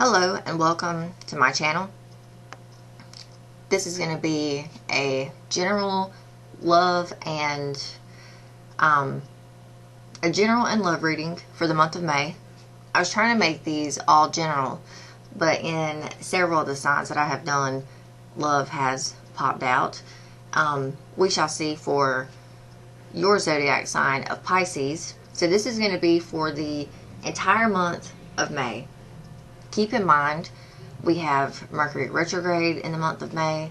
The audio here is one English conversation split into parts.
Hello and welcome to my channel. This is going to be a general love and love reading for the month of May. I was trying to make these all general, but in several of the signs that I have done, love has popped out. We shall see for your zodiac sign of Pisces. So this is going to be for the entire month of May. Keep in mind, we have Mercury Retrograde in the month of May.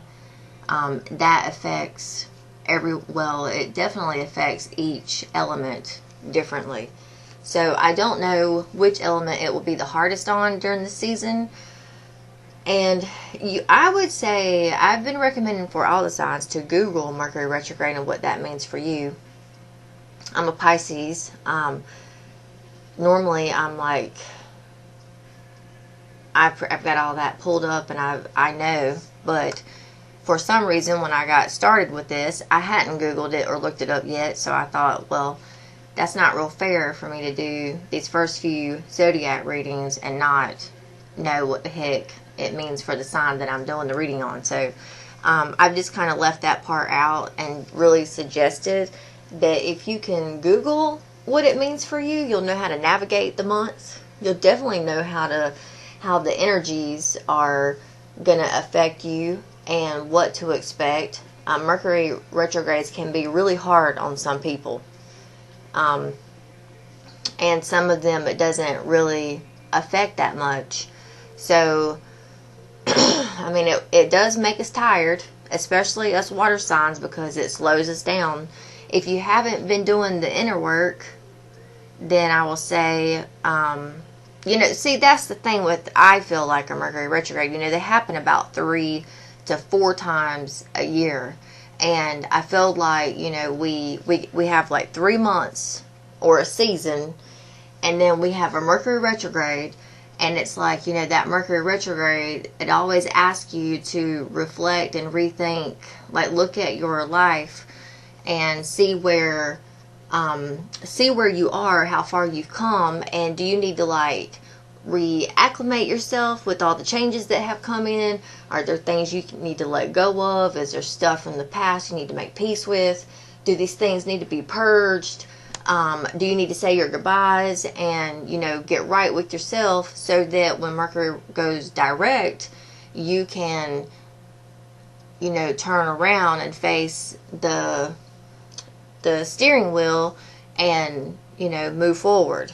That affects it definitely affects each element differently. So I don't know which element it will be the hardest on during the season. And I would say, I've been recommending for all the signs to Google Mercury Retrograde and what that means for you. I'm a Pisces. Normally I'm like, I've got all that pulled up and I know, but for some reason when I got started with this, I hadn't Googled it or looked it up yet, so I thought, well, that's not real fair for me to do these first few zodiac readings and not know what the heck it means for the sign that I'm doing the reading on. So I've just kind of left that part out and really suggested that if you can Google what it means for you, you'll know how to navigate the months. You'll definitely know how the energies are going to affect you and what to expect. Mercury retrogrades can be really hard on some people. And some of them it doesn't really affect that much. So, I mean, it does make us tired, especially us water signs, because it slows us down. If you haven't been doing the inner work, then I will say, see, that's the thing with, I feel like a Mercury retrograde, they happen about 3 to 4 times a year. And I feel like, we have like 3 months or a season, and then we have a Mercury retrograde. And it's like, that Mercury retrograde, it always asks you to reflect and rethink, like look at your life and see where you are, how far you've come, and do you need to like reacclimate yourself with all the changes that have come in? Are there things you need to let go of? Is there stuff from the past you need to make peace with? Do these things need to be purged? Do you need to say your goodbyes and, get right with yourself so that when Mercury goes direct, you can, turn around and face the steering wheel and, move forward.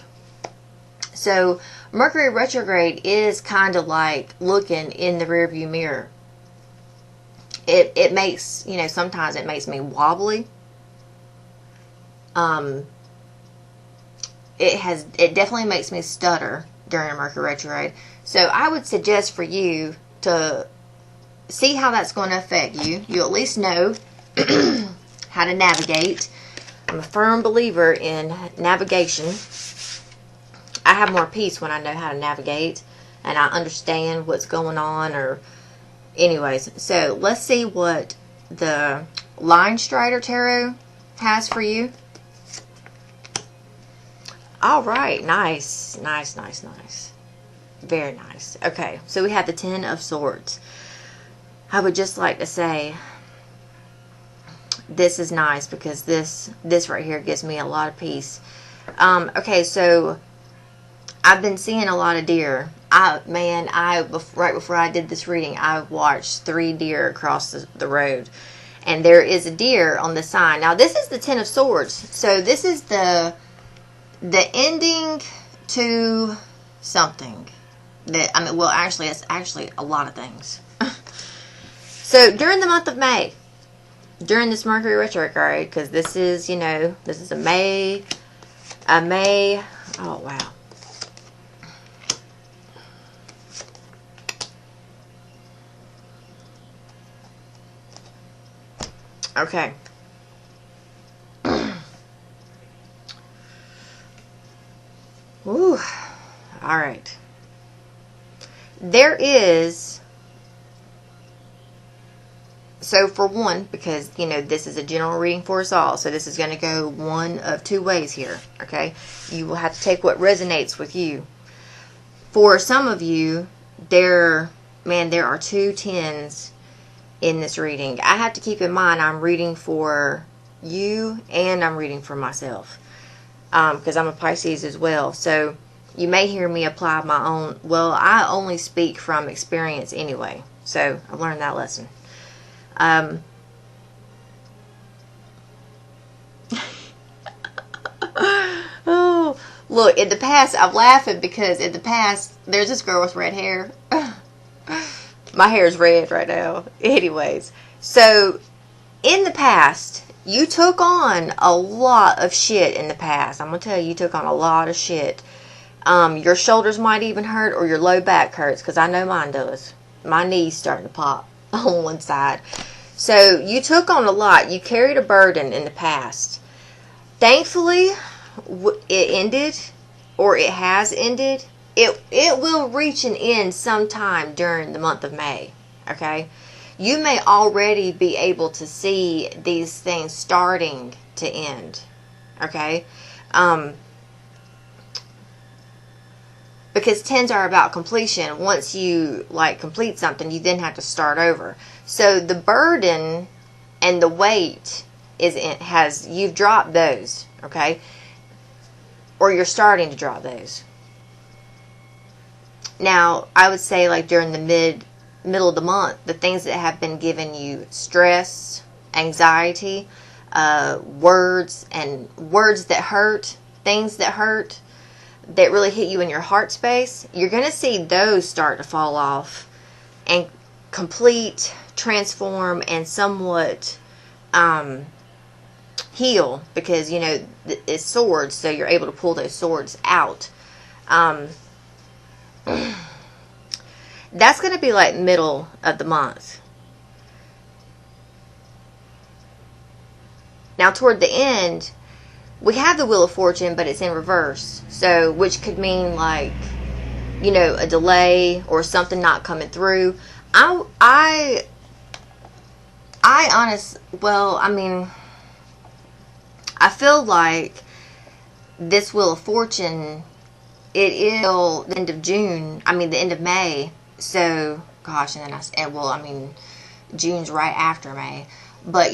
So Mercury retrograde is kind of like looking in the rearview mirror. It makes, sometimes it makes me wobbly. It definitely makes me stutter during a Mercury retrograde. So I would suggest for you to see how that's going to affect you. You at least know how to navigate. I'm a firm believer in navigation. I have more peace when I know how to navigate and I understand what's going on. Anyways, so let's see what the Line Strider Tarot has for you. All right, nice. Very nice. Okay, so we have the 10 of Swords. I would just like to say this is nice because this right here gives me a lot of peace. Okay, so I've been seeing a lot of deer. Right before I did this reading, I watched 3 deer across the road. And there is a deer on the sign. Now, this is the 10 of Swords. So this is the ending to something. Actually, it's actually a lot of things. So during the month of May, during this Mercury retrograde, because this is, this is a May, oh wow. Okay. Ooh. All right. There is, so for one, because, this is a general reading for us all, so this is going to go one of 2 ways here, okay? You will have to take what resonates with you. For some of you, there are 2 10s in this reading. I have to keep in mind I'm reading for you and I'm reading for myself, because I'm a Pisces as well. So you may hear me apply my own. Well, I only speak from experience anyway, so I've learned that lesson. Oh, look, in the past, I'm laughing because in the past, there's this girl with red hair. My hair is red right now. Anyways, so in the past, you took on a lot of shit in the past. I'm going to tell you, you took on a lot of shit. Your shoulders might even hurt, or your low back hurts, because I know mine does. My knee's starting to pop on one side. So you took on a lot. You carried a burden in the past. Thankfully, it ended, or it has ended. It will reach an end sometime during the month of May. Okay? You may already be able to see these things starting to end. Okay? Because 10s are about completion. Once you complete something, you then have to start over. So the burden and the weight you've dropped those, okay? Or you're starting to drop those. Now, I would say during the middle of the month, the things that have been giving you stress, anxiety, words that hurt, things that hurt, that really hit you in your heart space, you're going to see those start to fall off and complete, transform, and somewhat heal, because it's swords, so you're able to pull those swords out. That's going to be middle of the month. Now toward the end, we have the Wheel of Fortune, but it's in reverse. So, which could mean a delay or something not coming through. I feel like this Wheel of Fortune, it is till the end of June. The end of May. So, gosh, and then June's right after May. But,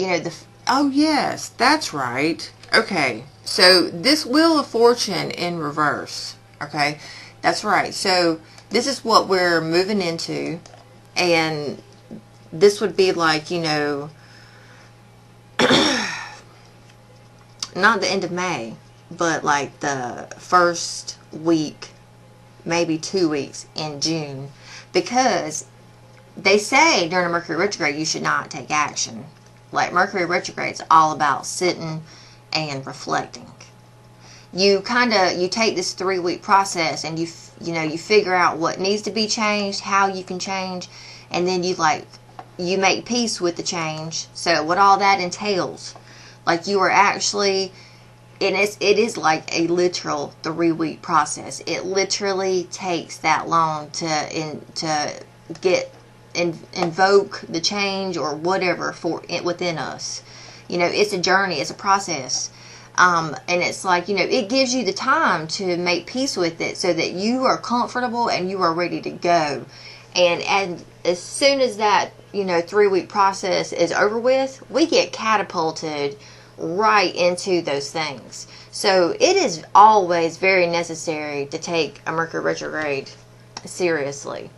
oh, yes, that's right. Okay, so this Wheel of Fortune in reverse. Okay, that's right. So, this is what we're moving into. And this would be not the end of May, but the first week, maybe 2 weeks in June. Because they say during a Mercury Retrograde, you should not take action. Mercury Retrograde is all about sitting and reflecting. You take this 3-week process and you figure out what needs to be changed, how you can change, and then you make peace with the change. So what all that entails, you are actually, and it is a literal 3-week process. It literally takes that long to invoke the change or whatever for it within us. It's a journey, it's a process. And it's it gives you the time to make peace with it so that you are comfortable and you are ready to go. And as soon as that, 3-week process is over with, we get catapulted right into those things. So it is always very necessary to take a Mercury Retrograde seriously.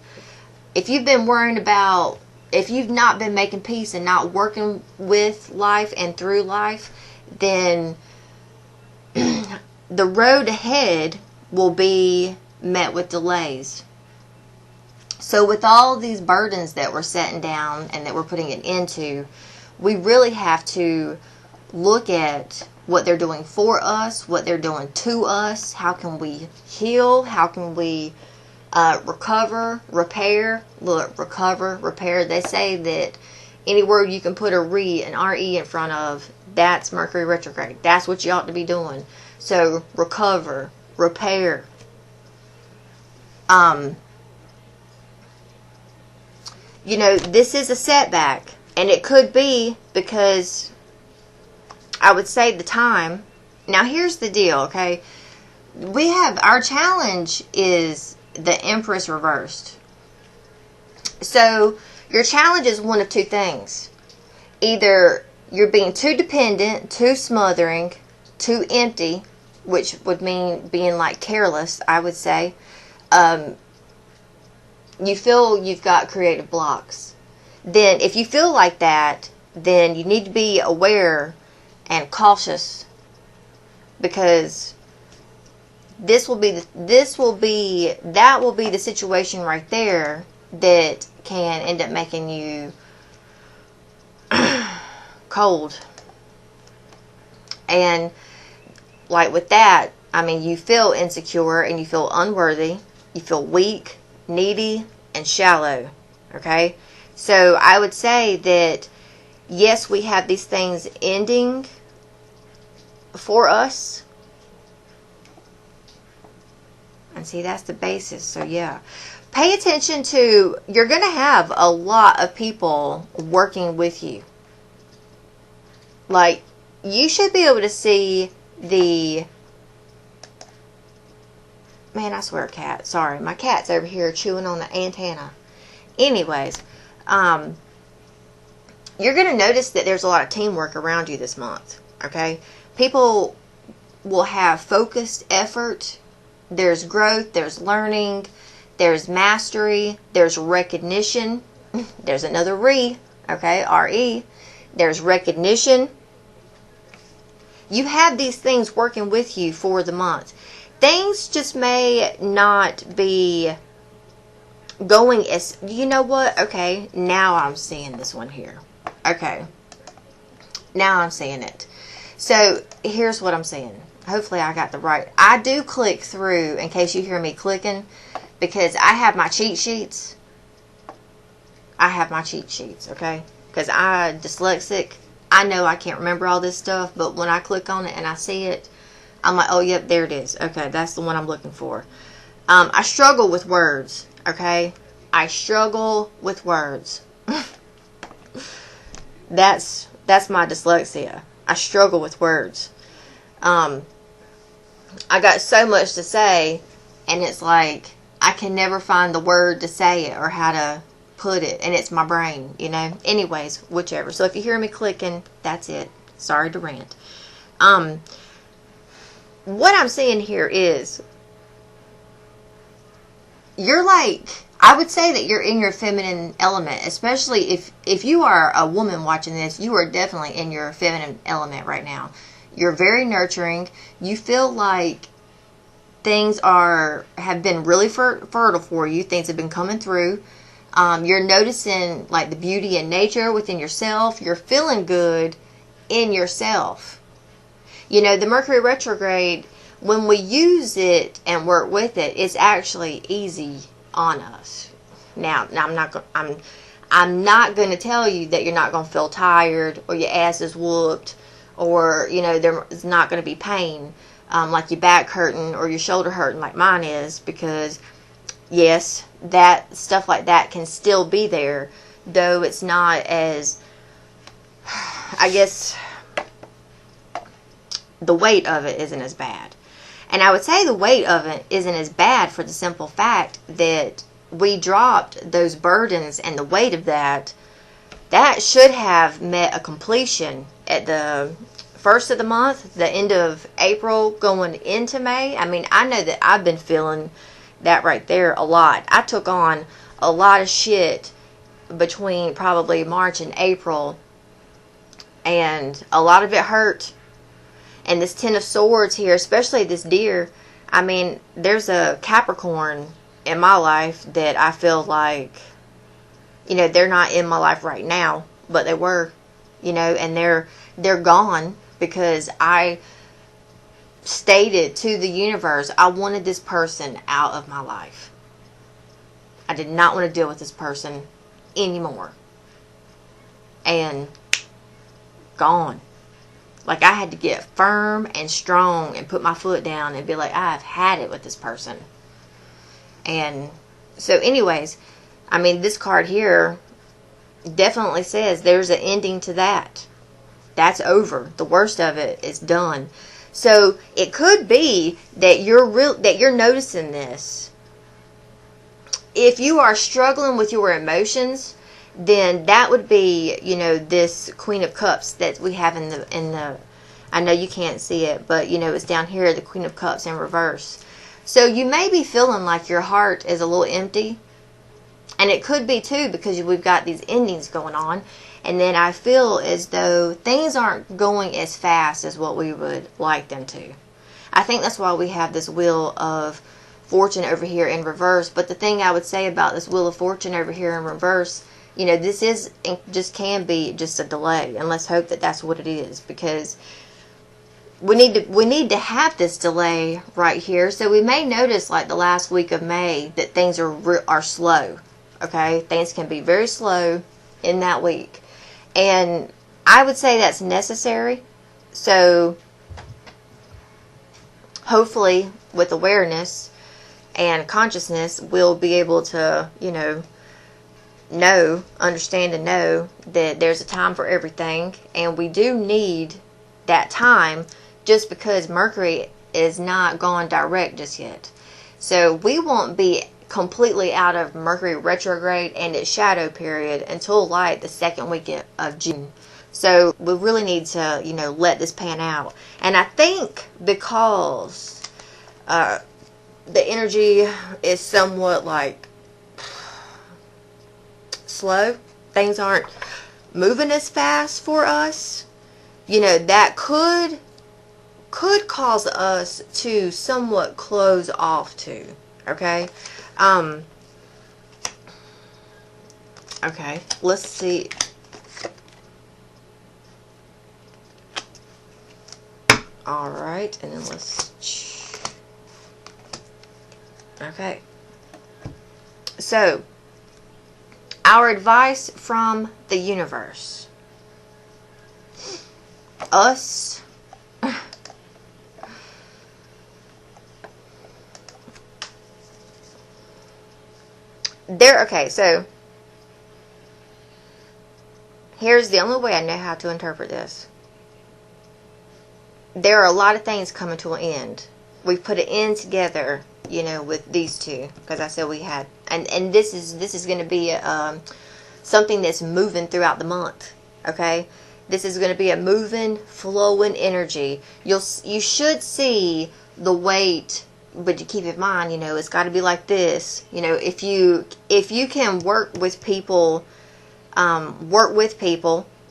If you've been worrying about, if you've not been making peace and not working with life and through life, then the road ahead will be met with delays. So with all these burdens that we're setting down and that we're putting it into, we really have to look at what they're doing for us, what they're doing to us, how can we heal, how can we recover, repair. Look, recover, repair. They say that any word you can put an R-E in front of, that's Mercury Retrograde. That's what you ought to be doing. So, recover, repair. This is a setback. And it could be because, I would say the time. Now, here's the deal, okay? Our challenge is the Empress reversed. So your challenge is one of two things. Either you're being too dependent, too smothering, too empty, which would mean being like careless, I would say. You feel you've got creative blocks. Then if you feel like that, then you need to be aware and cautious, because that will be the situation right there that can end up making you cold. And like with that, I mean, you feel insecure and you feel unworthy, you feel weak, needy, and shallow. Okay? So I would say that yes, we have these things ending for us. And see, that's the basis. So yeah. Pay attention to, you're going to have a lot of people working with you. Like, you should be able to see the... Man, I swear, cat. Sorry, my cat's over here chewing on the antenna. Anyways, you're going to notice that there's a lot of teamwork around you this month. Okay? People will have focused effort. There's growth. There's learning. There's mastery. There's recognition. There's another re. Okay? R-E. There's recognition. You have these things working with you for the month. Things just may not be going as... You know what? Okay, now I'm seeing this one here. Okay. Now I'm seeing it. So, here's what I'm seeing. Hopefully I got the right... I do click through, in case you hear me clicking, because I have my cheat sheets. I have my cheat sheets, okay? Because I'm dyslexic. I know I can't remember all this stuff, but when I click on it and I see it, I'm like, oh, yep, there it is. Okay, that's the one I'm looking for. I struggle with words, okay? I struggle with words. That's my dyslexia. I struggle with words. I got so much to say, and it's like, I can never find the word to say it or how to put it, and it's my brain, you know? Anyways, whichever. So if you hear me clicking, that's it. Sorry to rant. What I'm saying here is, you're like, I would say that you're in your feminine element, especially if you are a woman watching this, you are definitely in your feminine element right now. You're very nurturing. You feel like things have been really fertile for you. Things have been coming through. You're noticing like the beauty in nature within yourself. You're feeling good in yourself. You know, the Mercury Retrograde, when we use it and work with it, it's actually easy on us. Now I'm not going to tell you that you're not going to feel tired or your ass is whooped, or, you know, there's not going to be pain, like your back hurting or your shoulder hurting like mine is, because yes, that stuff like that can still be there, though it's not as, I guess, the weight of it isn't as bad. And I would say the weight of it isn't as bad for the simple fact that we dropped those burdens, and the weight of that should have met a completion at the first of the month, the end of April going into May. I mean, I know that I've been feeling that right there a lot. I took on a lot of shit between probably March and April, and a lot of it hurt. And this Ten of Swords here, especially this deer, I mean, there's a Capricorn in my life that I feel like, you know, they're not in my life right now, but they were, you know, and they're gone because I stated to the universe I wanted this person out of my life. I did not want to deal with this person anymore. And gone. Like, I had to get firm and strong and put my foot down and be like, I've had it with this person. And so anyways, I mean, this card here definitely says there's an ending to that. That's over. The worst of it is done. So it could be that you're noticing this if you are struggling with your emotions, then that would be, this Queen of Cups that we have in the, I know you can't see it, but, it's down here, the Queen of Cups in reverse. So you may be feeling like your heart is a little empty. And it could be, too, because we've got these endings going on. And then I feel as though things aren't going as fast as what we would like them to. I think that's why we have this Wheel of Fortune over here in reverse. But the thing I would say about this Wheel of Fortune over here in reverse, this can be just a delay. And let's hope that that's what it is, because we need to have this delay right here. So we may notice, like the last week of May, that things are slow. Okay, things can be very slow in that week, and I would say that's necessary. So hopefully, with awareness and consciousness, we'll be able to, understand and know that there's a time for everything, and we do need that time, just because Mercury is not gone direct just yet. So we won't be completely out of Mercury retrograde and its shadow period until like the second week of June. So we really need to, let this pan out. And I think because the energy is somewhat like slow, things aren't moving as fast for us, that could cause us to somewhat close off too. Okay. Okay, let's see. All right, and then okay. So, our advice from the universe. Us. Okay, so here's the only way I know how to interpret this. There are a lot of things coming to an end. We've put an end together, with these two, because I said we had, and this is going to be something that's moving throughout the month. Okay, this is going to be a moving, flowing energy. You should see the weight. But you keep in mind, it's got to be like this. If you can work with people,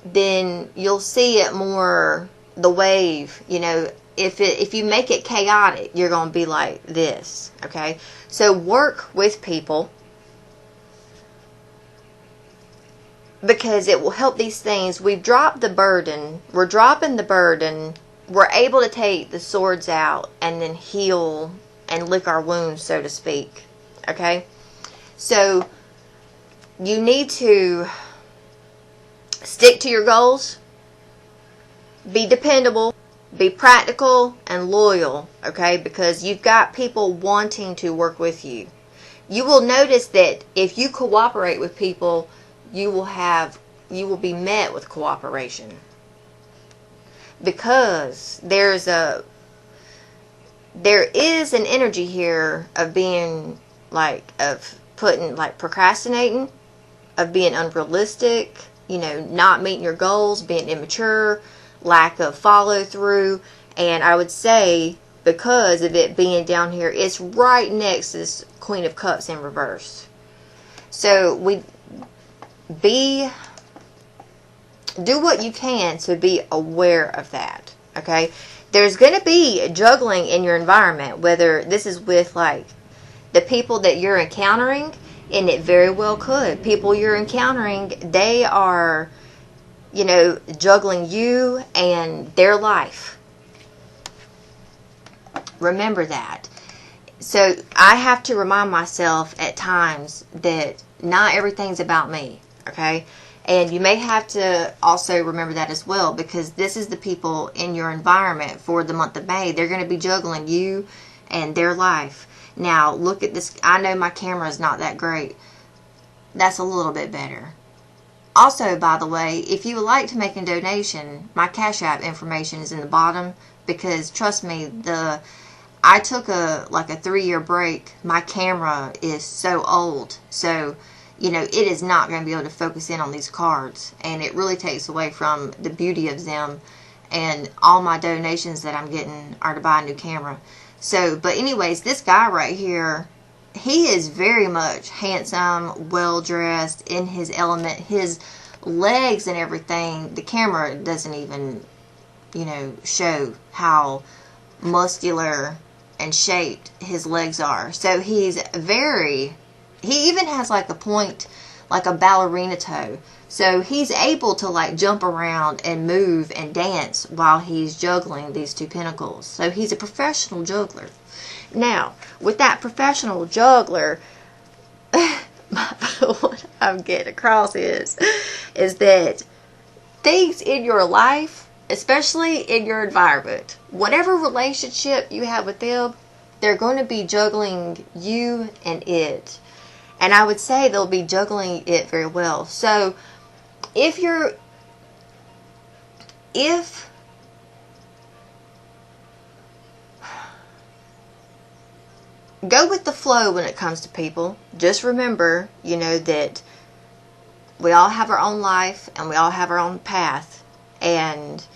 then you'll see it more, the wave. If you make it chaotic, you're going to be like this. Okay, so work with people, because it will help these things. We've dropped the burden. We're dropping the burden. We're able to take the swords out and then heal and lick our wounds, so to speak. Okay? So, you need to stick to your goals, be dependable, be practical, and loyal. Okay? Because you've got people wanting to work with you. You will notice that if you cooperate with people, you will be met with cooperation. Because there is an energy here of being procrastinating, of being unrealistic, not meeting your goals, being immature, lack of follow through. And I would say, because of it being down here, it's right next to this Queen of Cups in reverse. So do what you can to be aware of that. Okay? There's going to be juggling in your environment, whether this is with the people that you're encountering, and it very well could. People you're encountering, they are, juggling you and their life. Remember that. So I have to remind myself at times that not everything's about me. Okay? And you may have to also remember that as well, because this is the people in your environment for the month of May. They're going to be juggling you and their life. Now, look at this. I know my camera is not that great. That's a little bit better. Also, by the way, if you would like to make a donation, my Cash App information is in the bottom, because trust me, I took a 3-year break. My camera is so old, so it is not going to be able to focus in on these cards, and it really takes away from the beauty of them. And all my donations that I'm getting are to buy a new camera. So, but anyways, this guy right here, he is very much handsome, well dressed, in his element. His legs and everything, the camera doesn't even show how muscular and shaped his legs are. So he even has like a point, like a ballerina toe. So he's able to like jump around and move and dance while he's juggling these 2 pentacles. So he's a professional juggler. Now, with that professional juggler, what I'm getting across is that things in your life, especially in your environment, whatever relationship you have with them, they're going to be juggling you and it. And I would say they'll be juggling it very well. So if go with the flow when it comes to people. Just remember, that we all have our own life and we all have our own path. And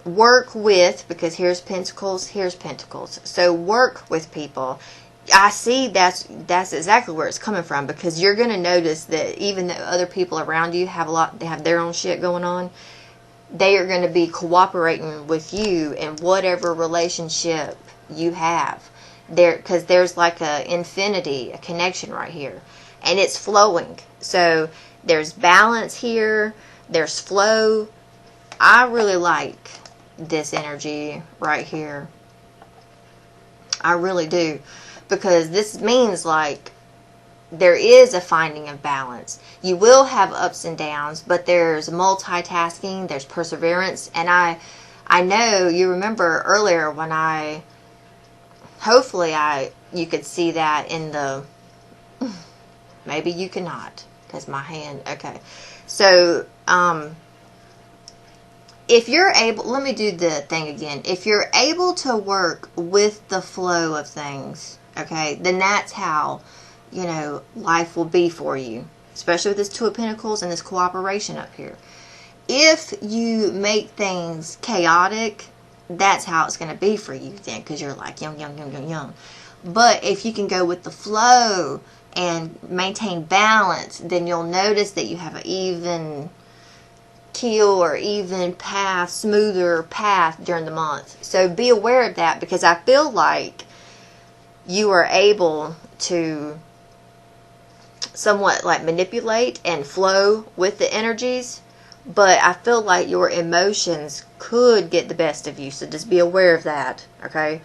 work with, because here's pentacles, here's pentacles. So work with people. I see that's exactly where it's coming from, because you're going to notice that even though other people around you they have their own shit going on, they are going to be cooperating with you in whatever relationship you have there, because there's like a infinity, a connection right here, and it's flowing. So there's balance here, there's flow. I really like this energy right here. I really do. Because this means like there is a finding of balance. You will have ups and downs, but there's multitasking, there's perseverance. And I know you remember earlier when hopefully you could see that in the, maybe you cannot, because my hand, okay. So, if you're able, let me do the thing again. If you're able to work with the flow of things, okay, then that's how, life will be for you. Especially with this 2 of Pentacles and this cooperation up here. If you make things chaotic, that's how it's going to be for you then. Because you're like, young. But if you can go with the flow and maintain balance, then you'll notice that you have an even keel or even path, smoother path during the month. So be aware of that, because I feel like you are able to somewhat like manipulate and flow with the energies, but I feel like your emotions could get the best of you. So just be aware of that, okay?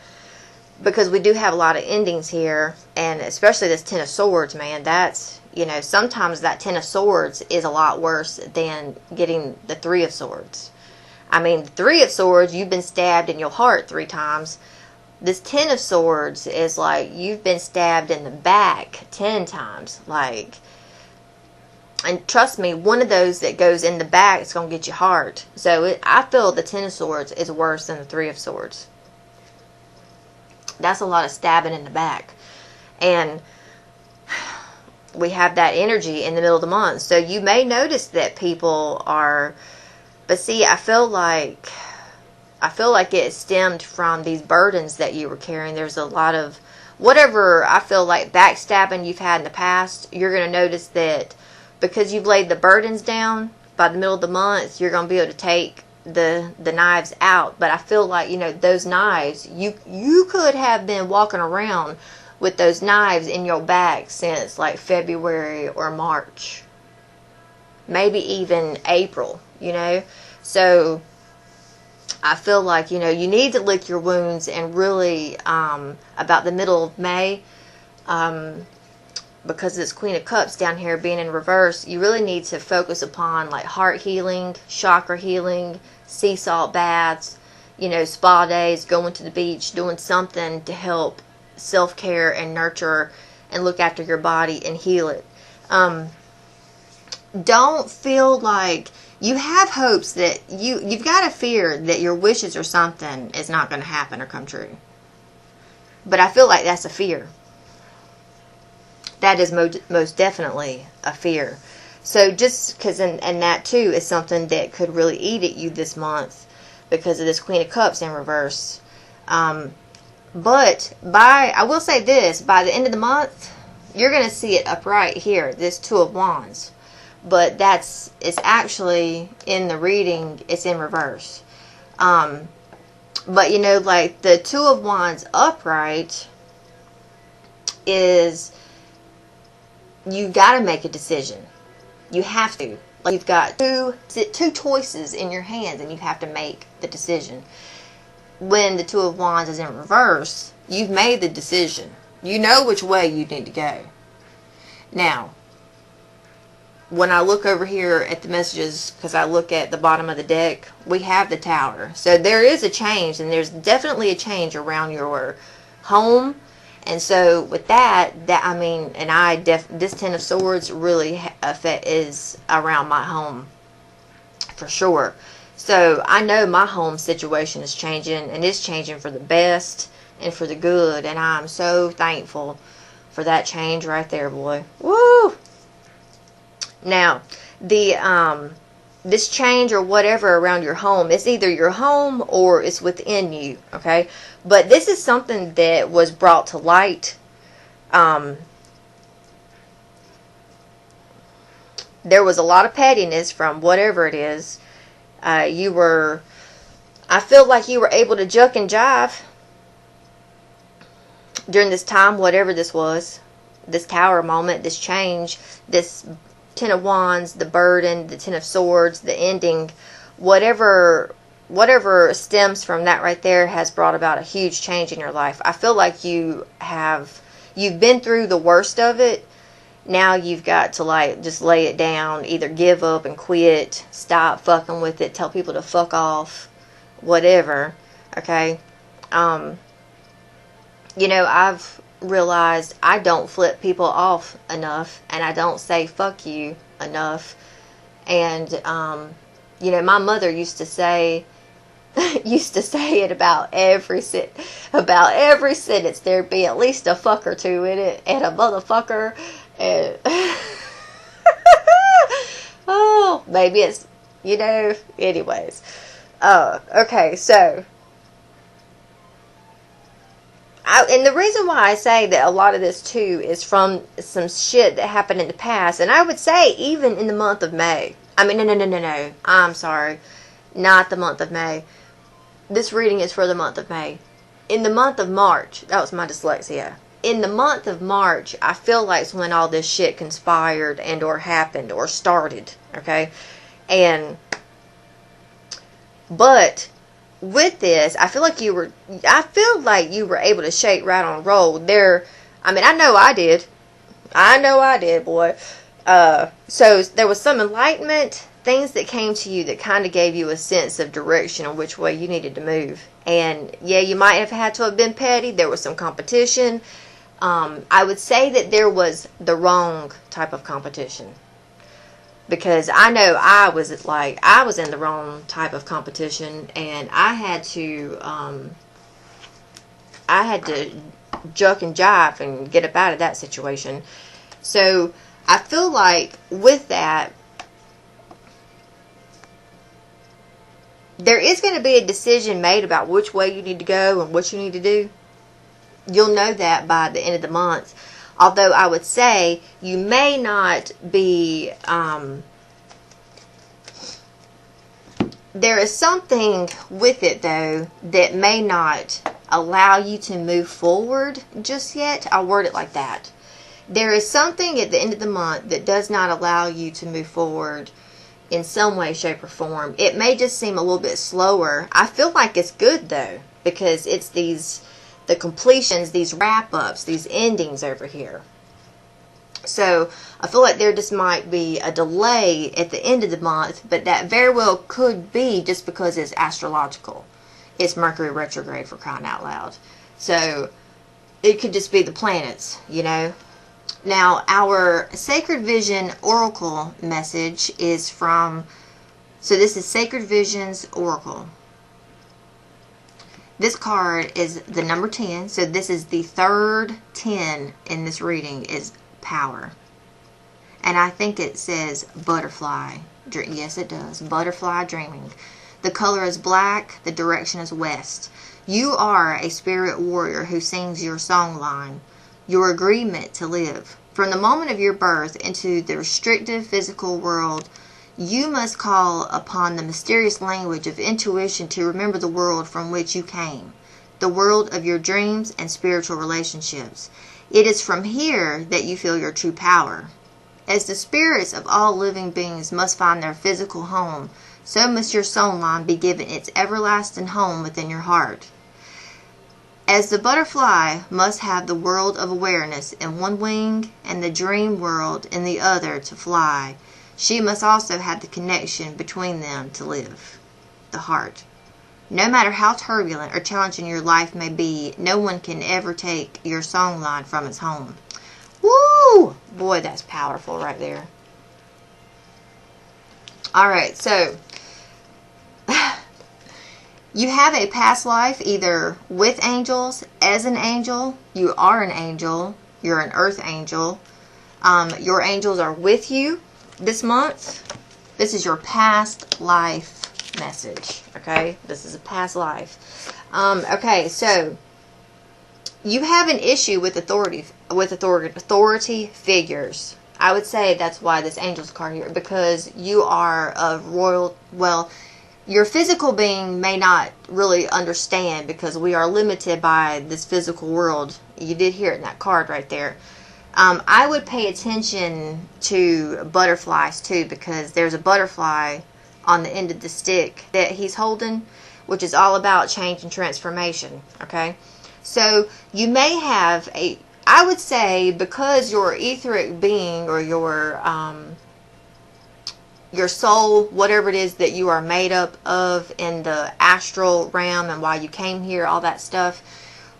Because we do have a lot of endings here, and especially this 10 of Swords, man, that's, sometimes that 10 of Swords is a lot worse than getting the 3 of Swords. I mean, the 3 of Swords, you've been stabbed in your heart 3 times. This 10 of Swords is like you've been stabbed in the back 10 times. Like, and trust me, one of those that goes in the back is going to get you hard. So I feel the 10 of Swords is worse than the 3 of Swords. That's a lot of stabbing in the back. And we have that energy in the middle of the month. So you may notice that people are, but see, I feel like it stemmed from these burdens that you were carrying. There's a lot of whatever I feel like backstabbing you've had in the past. You're going to notice that because you've laid the burdens down, by the middle of the month, you're going to be able to take the knives out. But I feel like, those knives, you could have been walking around with those knives in your back since like February or March. Maybe even April, So I feel like, you need to lick your wounds, and really about the middle of May, because this Queen of Cups down here being in reverse, you really need to focus upon like heart healing, chakra healing, sea salt baths, spa days, going to the beach, doing something to help self-care and nurture and look after your body and heal it. Don't feel like you have hopes that you've got a fear that your wishes or something is not going to happen or come true. But I feel like that's a fear. That is most definitely a fear. So just because, and that too is something that could really eat at you this month because of this Queen of Cups in reverse. But I will say this, by the end of the month, you're going to see it upright here, this Two of Wands. But it's actually in the reading, it's in reverse. But you know, like the Two of Wands upright is, you got to make a decision. You have to. Like, you've got two choices in your hands and you have to make the decision. When the Two of Wands is in reverse, you've made the decision. You know which way you need to go. Now, when I look over here at the messages, because I look at the bottom of the deck, we have the Tower. So there is a change, and there's definitely a change around your home. And so with that I mean, and this Ten of Swords really is around my home for sure. So I know my home situation is changing, and it's changing for the best and for the good, and I'm so thankful for that change right there, boy. Woo! Now, this change or whatever around your home, it's either your home or it's within you, okay? But this is something that was brought to light. There was a lot of pettiness from whatever it is. I feel like you were able to juck and jive during this time, whatever this was. This Tower moment, this change, this Ten of Wands, the burden, the Ten of Swords, the ending, whatever stems from that right there has brought about a huge change in your life. I feel like you've been through the worst of it. Now you've got to like just lay it down, either give up and quit, stop fucking with it, tell people to fuck off, whatever. Okay. You know, I've realized I don't flip people off enough, and I don't say fuck you enough. And you know, my mother used to say it about every sentence. There'd be at least a fuck or two in it, and a motherfucker, and oh, maybe it's, you know, anyways. Okay, so and the reason why I say that a lot of this too is from some shit that happened in the past, and I would say even in the month of May. I mean, no. I'm sorry. Not the month of May. This reading is for the month of May. In the month of March, that was my dyslexia. In the month of March, I feel like it's when all this shit conspired and or happened or started, okay? But with this, I feel like you were able to shake, rattle, and roll. I mean, I know I did, boy. So there was some enlightenment, things that came to you that kind of gave you a sense of direction on which way you needed to move. And yeah, you might have had to have been petty. There was some competition. I would say that there was the wrong type of competition. Because I know I was in the wrong type of competition, and I had to juck and jive and get up out of that situation. So I feel like with that, there is going to be a decision made about which way you need to go and what you need to do. You'll know that by the end of the month. Although I would say you may not be, there is something with it though that may not allow you to move forward just yet. I'll word it like that. There is something at the end of the month that does not allow you to move forward in some way, shape, or form. It may just seem a little bit slower. I feel like it's good though, because it's the completions, these wrap-ups, these endings over here. So I feel like there just might be a delay at the end of the month, but that very well could be just because it's astrological. It's Mercury Retrograde, for crying out loud. So it could just be the planets, you know. Now, our Sacred Vision Oracle message is from So this is Sacred Visions Oracle. This card is the number 10. So this is the third 10 in this reading is power. And I think it says butterfly. Yes, it does. Butterfly dreaming. The color is black. The direction is west. You are a spirit warrior who sings your song line, your agreement to live. From the moment of your birth into the restrictive physical world, you must call upon the mysterious language of intuition to remember the world from which you came, the world of your dreams and spiritual relationships. It is from here that you feel your true power. As the spirits of all living beings must find their physical home, so must your soul line be given its everlasting home within your heart. As the butterfly must have the world of awareness in one wing and the dream world in the other to fly, she must also have the connection between them to live, the heart. No matter how turbulent or challenging your life may be, no one can ever take your song line from its home. Woo! Boy, that's powerful right there. Alright, so you have a past life either with angels, as an angel, you are an angel, you're an earth angel. Your angels are with you this month. This is your past life message, okay? This is a past life. Okay, so you have an issue with authority figures. I would say that's why this angel's card here, because you are a royal, well, your physical being may not really understand because we are limited by this physical world. You did hear it in that card right there. I would pay attention to butterflies too, because there's a butterfly on the end of the stick that he's holding, which is all about change and transformation. Okay, so you may have I would say, because your etheric being or your soul, whatever it is that you are made up of in the astral realm and why you came here, all that stuff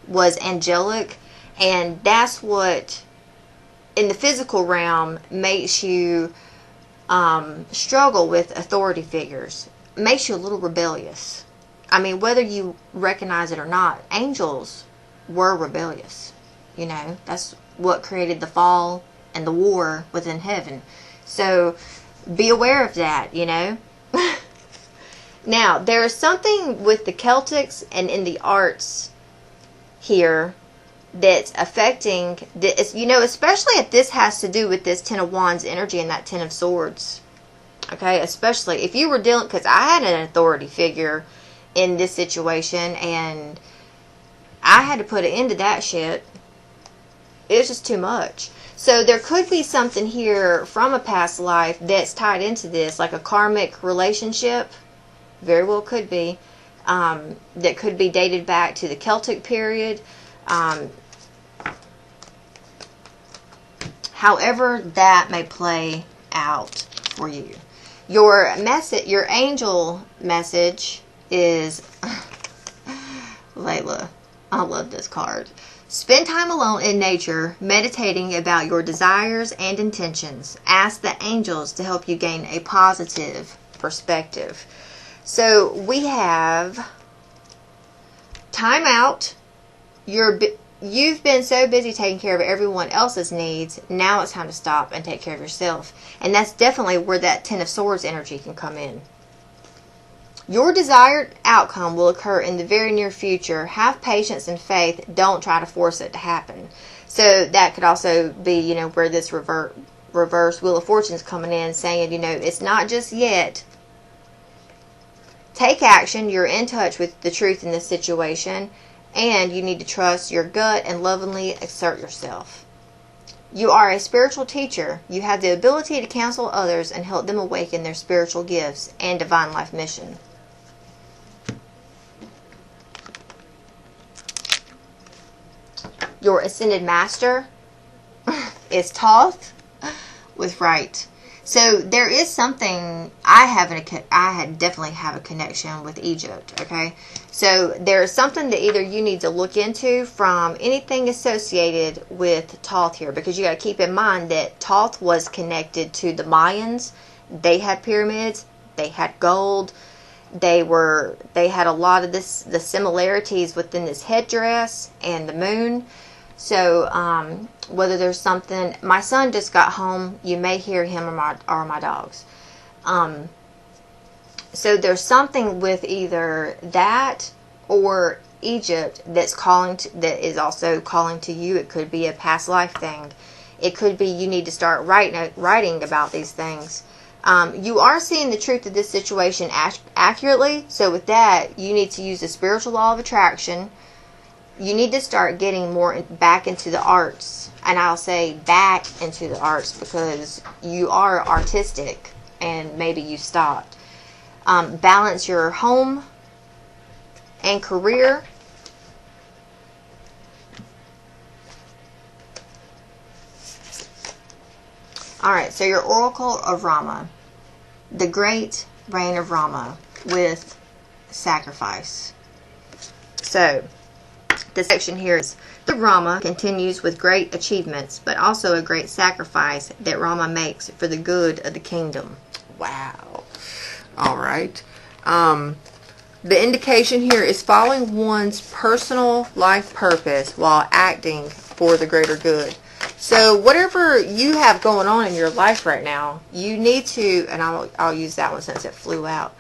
was angelic, and that's what in the physical realm makes you struggle with authority figures, makes you a little rebellious. I mean, whether you recognize it or not, angels were rebellious. You know, that's what created the fall and the war within heaven. So be aware of that, you know. Now, there is something with the Celtics and in the arts here that's affecting this, you know, especially if this has to do with this Ten of Wands energy and that Ten of Swords. Okay, especially if you were dealing, because I had an authority figure in this situation and I had to put an end to that shit. It was just too much. So there could be something here from a past life that's tied into this, like a karmic relationship. Very well could be. That could be dated back to the Celtic period. However that may play out for you. Your message, your angel message is Layla. I love this card. Spend time alone in nature, meditating about your desires and intentions. Ask the angels to help you gain a positive perspective. So we have time out. You've been so busy taking care of everyone else's needs. Now it's time to stop and take care of yourself. And that's definitely where that Ten of Swords energy can come in. Your desired outcome will occur in the very near future. Have patience and faith. Don't try to force it to happen. So that could also be, you know, where this reverse Wheel of Fortune is coming in, saying, you know, it's not just yet. Take action. You're in touch with the truth in this situation, and you need to trust your gut and lovingly assert yourself. You are a spiritual teacher. You have the ability to counsel others and help them awaken their spiritual gifts and divine life mission. Your ascended master is Thoth with right. So there is something, I definitely have a connection with Egypt, okay? So there is something that either you need to look into from anything associated with Thoth here, because you got to keep in mind that Thoth was connected to the Mayans. They had pyramids. They had gold. They had a lot of the similarities within this headdress and the moon. So whether there's something, my son just got home. You may hear him or my dogs. So there's something with either that or Egypt that is also calling to you. It could be a past life thing. It could be you need to start writing about these things. You are seeing the truth of this situation accurately. So with that, you need to use the spiritual law of attraction. You need to start getting more back into the arts. And I'll say back into the arts because you are artistic and maybe you stopped. Balance your home and career. Alright, so your Oracle of Rama. The great reign of Rama with sacrifice. So, the section here is the Rama continues with great achievements, but also a great sacrifice that Rama makes for the good of the kingdom. Wow. Alright. The indication here is following one's personal life purpose while acting for the greater good. So whatever you have going on in your life right now, you need to, and I'll use that one since it flew out.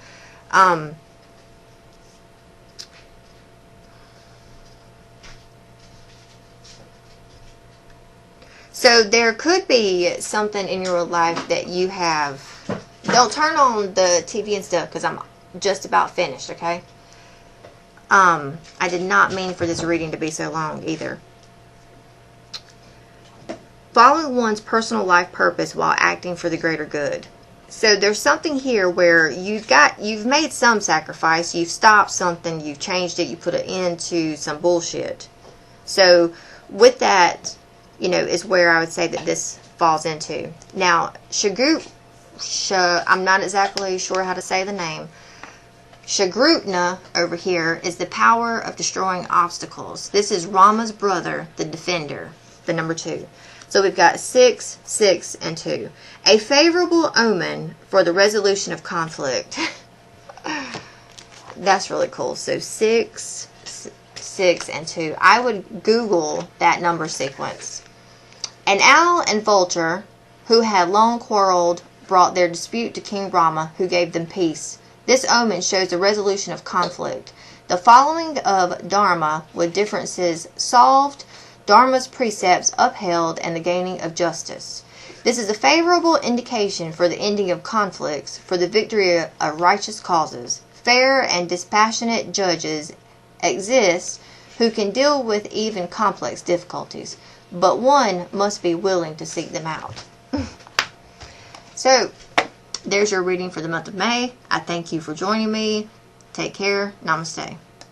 So there could be something in your life that you have. Don't turn on the TV and stuff because I'm just about finished, okay? I did not mean for this reading to be so long either. Following one's personal life purpose while acting for the greater good. So there's something here where you've made some sacrifice, you've stopped something, you've changed it, you put an end to some bullshit. So with that, is where I would say that this falls into. Now, I'm not exactly sure how to say the name. Shagrutna over here is the power of destroying obstacles. This is Rama's brother, the defender, the number 2. So we've got 6, 6, and 2. A favorable omen for the resolution of conflict. That's really cool. So 6, 6, and 2. I would Google that number sequence. An owl and vulture who had long quarreled brought their dispute to King Rama, who gave them peace. This omen shows the resolution of conflict. The following of Dharma with differences solved, Dharma's precepts upheld, and the gaining of justice. This is a favorable indication for the ending of conflicts, for the victory of righteous causes. Fair and dispassionate judges exist who can deal with even complex difficulties, but one must be willing to seek them out. So, there's your reading for the month of May. I thank you for joining me. Take care. Namaste.